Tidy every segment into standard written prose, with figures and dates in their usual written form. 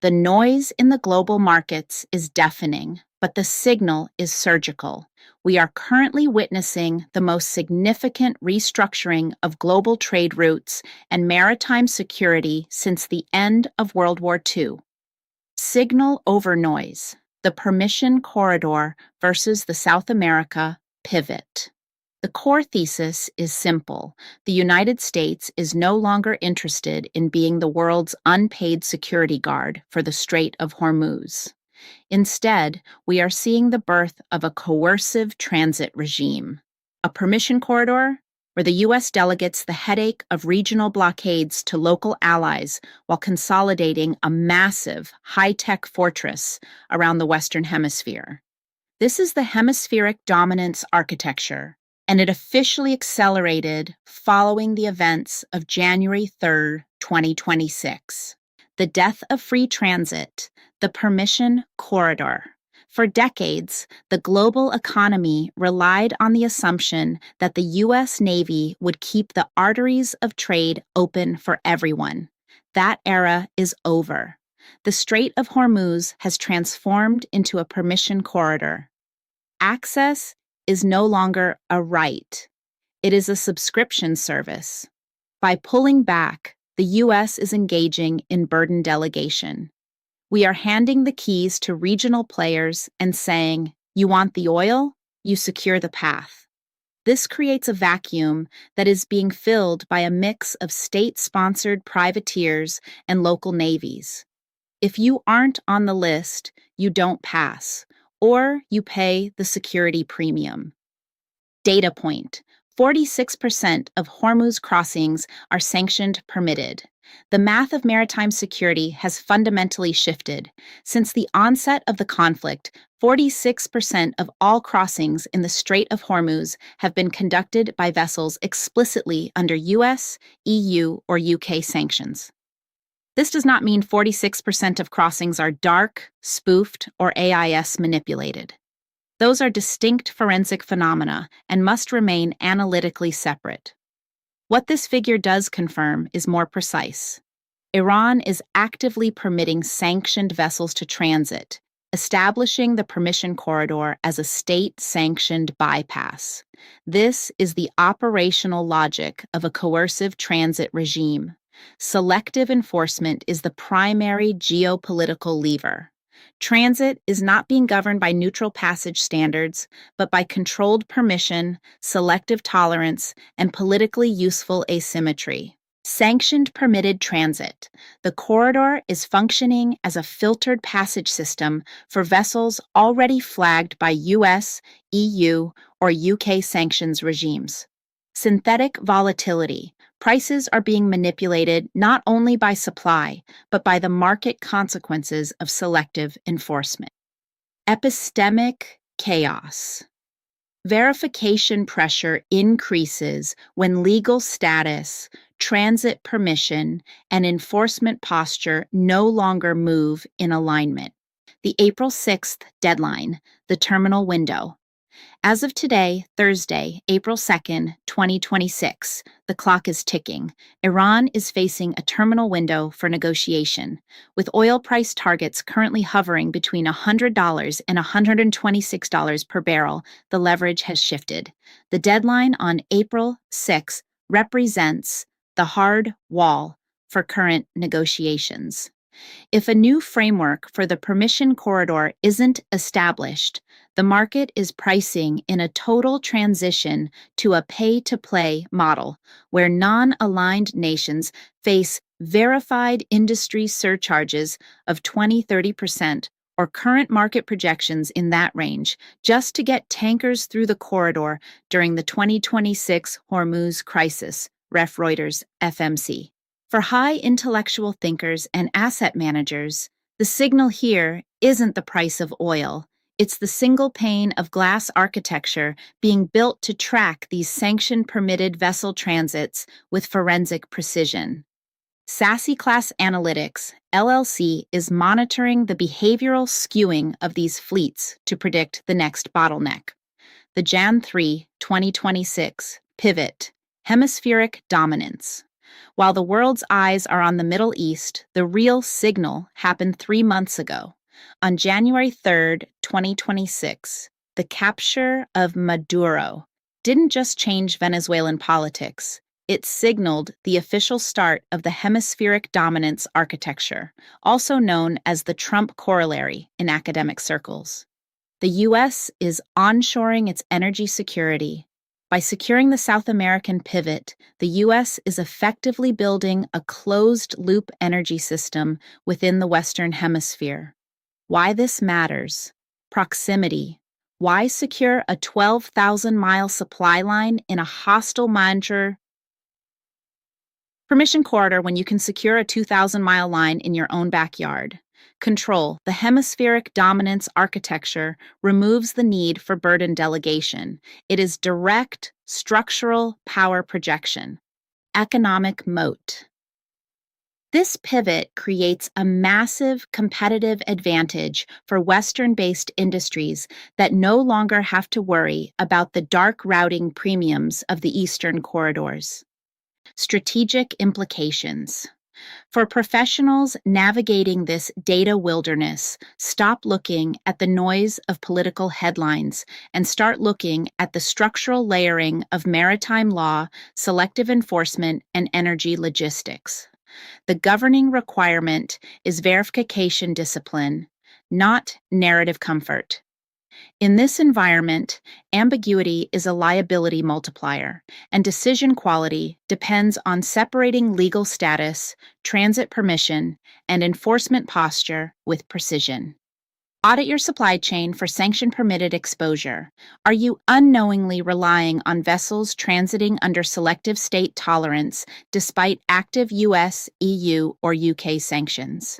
The noise in the global markets is deafening, but the signal is surgical. We are currently witnessing the most significant restructuring of global trade routes and maritime security since the end of World War II. Signal over noise, the permission corridor versus the South America pivot. The core thesis is simple. The United States is no longer interested in being the world's unpaid security guard for the Strait of Hormuz. Instead, we are seeing the birth of a coercive transit regime, a permission corridor where the U.S. delegates the headache of regional blockades to local allies while consolidating a massive, high-tech fortress around the Western Hemisphere. This is the hemispheric dominance architecture, and it officially accelerated following the events of January 3, 2026. The death of free transit, the permission corridor. For decades, the global economy relied on the assumption that the U.S. Navy would keep the arteries of trade open for everyone. That era is over. The Strait of Hormuz has transformed into a permission corridor. Access is no longer a right. It is a subscription service. By pulling back, the U.S. is engaging in burden delegation. We are handing the keys to regional players and saying, you want the oil? You secure the path. This creates a vacuum that is being filled by a mix of state-sponsored privateers and local navies. If you aren't on the list, you don't pass, or you pay the security premium. Data point: 46% of Hormuz crossings are sanctioned permitted. The math of maritime security has fundamentally shifted. Since the onset of the conflict, 46% of all crossings in the Strait of Hormuz have been conducted by vessels explicitly under US, EU, or UK sanctions. This does not mean 46% of crossings are dark, spoofed, or AIS manipulated. Those are distinct forensic phenomena and must remain analytically separate. What this figure does confirm is more precise. Iran is actively permitting sanctioned vessels to transit, establishing the permission corridor as a state-sanctioned bypass. This is the operational logic of a coercive transit regime. Selective enforcement is the primary geopolitical lever. Transit is not being governed by neutral passage standards, but by controlled permission, selective tolerance, and politically useful asymmetry. Sanctioned permitted transit. The corridor is functioning as a filtered passage system for vessels already flagged by US, EU, or UK sanctions regimes. Synthetic volatility. Prices are being manipulated not only by supply, but by the market consequences of selective enforcement. Epistemic chaos. Verification pressure increases when legal status, transit permission, and enforcement posture no longer move in alignment. The April 6th deadline, the terminal window. As of today, Thursday, April 2nd, 2026, the clock is ticking. Iran is facing a terminal window for negotiation. With oil price targets currently hovering between $100 and $126 per barrel, the leverage has shifted. The deadline on April 6 represents the hard wall for current negotiations. If a new framework for the permission corridor isn't established, the market is pricing in a total transition to a pay-to-play model, where non-aligned nations face verified industry surcharges of 20-30% or current market projections in that range just to get tankers through the corridor during the 2026 Hormuz crisis, ref Reuters FMC. For high intellectual thinkers and asset managers, the signal here isn't the price of oil. It's the single pane of glass architecture being built to track these sanction-permitted vessel transits with forensic precision. Sassy Class Analytics, LLC, is monitoring the behavioral skewing of these fleets to predict the next bottleneck. The Jan 3, 2026 pivot, hemispheric dominance. While the world's eyes are on the Middle East, the real signal happened 3 months ago. On January 3rd, 2026, the capture of Maduro didn't just change Venezuelan politics, it signaled the official start of the hemispheric dominance architecture, also known as the Trump corollary in academic circles. The U.S. is onshoring its energy security. By securing the South American pivot, the U.S. is effectively building a closed-loop energy system within the Western Hemisphere. Why this matters? Proximity. Why secure a 12,000-mile supply line in a hostile major permission corridor when you can secure a 2,000-mile line in your own backyard? Control. The hemispheric dominance architecture removes the need for burden delegation. It is direct, structural power projection. Economic moat. This pivot creates a massive competitive advantage for Western-based industries that no longer have to worry about the dark routing premiums of the Eastern corridors. Strategic implications. For professionals navigating this data wilderness, stop looking at the noise of political headlines and start looking at the structural layering of maritime law, selective enforcement, and energy logistics. The governing requirement is verification discipline, not narrative comfort. In this environment, ambiguity is a liability multiplier, and decision quality depends on separating legal status, transit permission, and enforcement posture with precision. Audit your supply chain for sanction-permitted exposure. Are you unknowingly relying on vessels transiting under selective state tolerance despite active US, EU, or UK sanctions?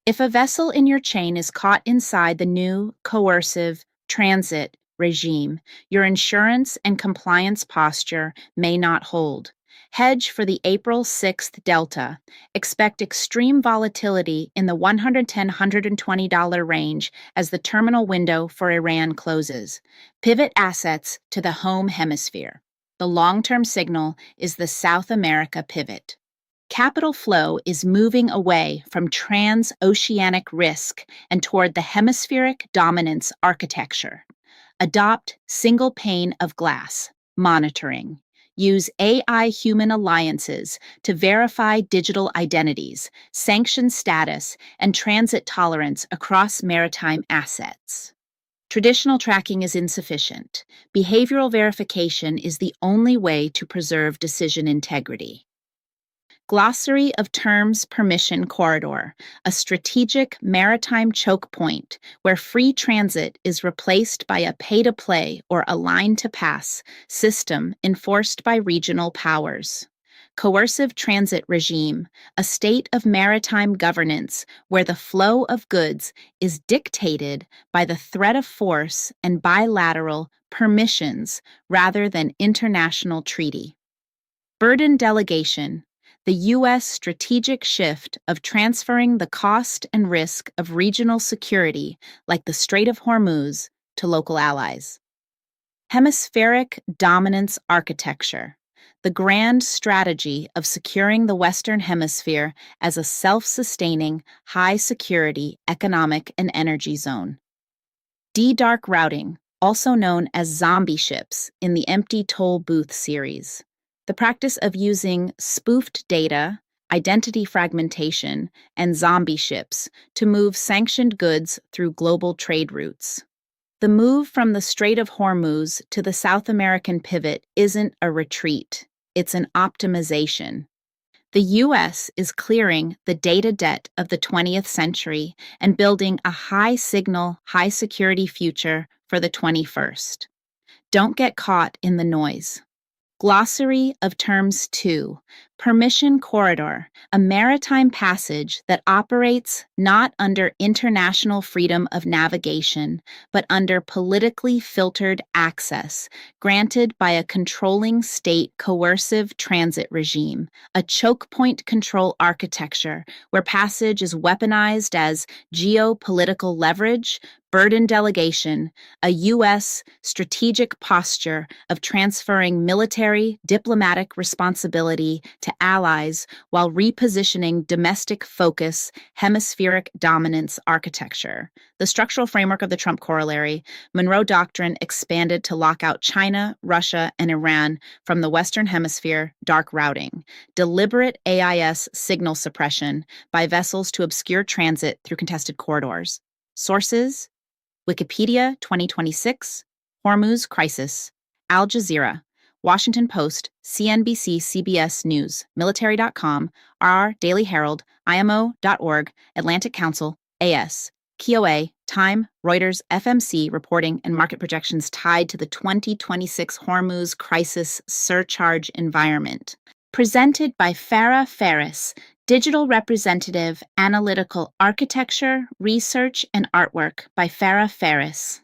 If a vessel in your chain is caught inside the new Coercive Transit Regime, your insurance and compliance posture may not hold. Hedge for the April 6th delta. Expect extreme volatility in the $110–$120 range as the terminal window for Iran closes. Pivot assets to the home hemisphere. The long-term signal is the South America pivot. Capital flow is moving away from transoceanic risk and toward the hemispheric dominance architecture. Adopt single pane of glass monitoring. Use AI-human alliances to verify digital identities, sanction status, and transit tolerance across maritime assets. Traditional tracking is insufficient. Behavioral verification is the only way to preserve decision integrity. Glossary of Terms Permission Corridor, a strategic maritime choke point where free transit is replaced by a pay-to-play or a line-to-pass system enforced by regional powers. Coercive Transit Regime, a state of maritime governance where the flow of goods is dictated by the threat of force and bilateral permissions rather than international treaty. Burden delegation, the U.S. strategic shift of transferring the cost and risk of regional security, like the Strait of Hormuz, to local allies. Hemispheric dominance architecture, the grand strategy of securing the Western Hemisphere as a self-sustaining, high-security economic and energy zone. D-dark routing, also known as zombie ships in the Empty Toll Booth series. The practice of using spoofed data, identity fragmentation, and zombie ships to move sanctioned goods through global trade routes. The move from the Strait of Hormuz to the South American pivot isn't a retreat, it's an optimization. The U.S. is clearing the data debt of the 20th century and building a high-signal, high-security future for the 21st. Don't get caught in the noise. Glossary of Terms 2. Permission Corridor, a maritime passage that operates not under international freedom of navigation, but under politically filtered access, granted by a controlling state coercive transit regime, a choke point control architecture where passage is weaponized as geopolitical leverage, burden delegation, a U.S. strategic posture of transferring military, diplomatic responsibility to allies while repositioning domestic focus, hemispheric dominance architecture. The structural framework of the Trump corollary, Monroe Doctrine expanded to lock out China, Russia, and Iran from the Western Hemisphere, dark routing, deliberate AIS signal suppression by vessels to obscure transit through contested corridors. Sources: Wikipedia 2026, Hormuz Crisis, Al Jazeera, Washington Post, CNBC, CBS News, Military.com, RR Daily Herald, IMO.org, Atlantic Council, AS, KOA, Time, Reuters, FMC reporting and market projections tied to the 2026 Hormuz crisis surcharge environment. Presented by Farrah Ferris, Digital Representative, Analytical Architecture, Research, and Artwork by Farrah Ferris.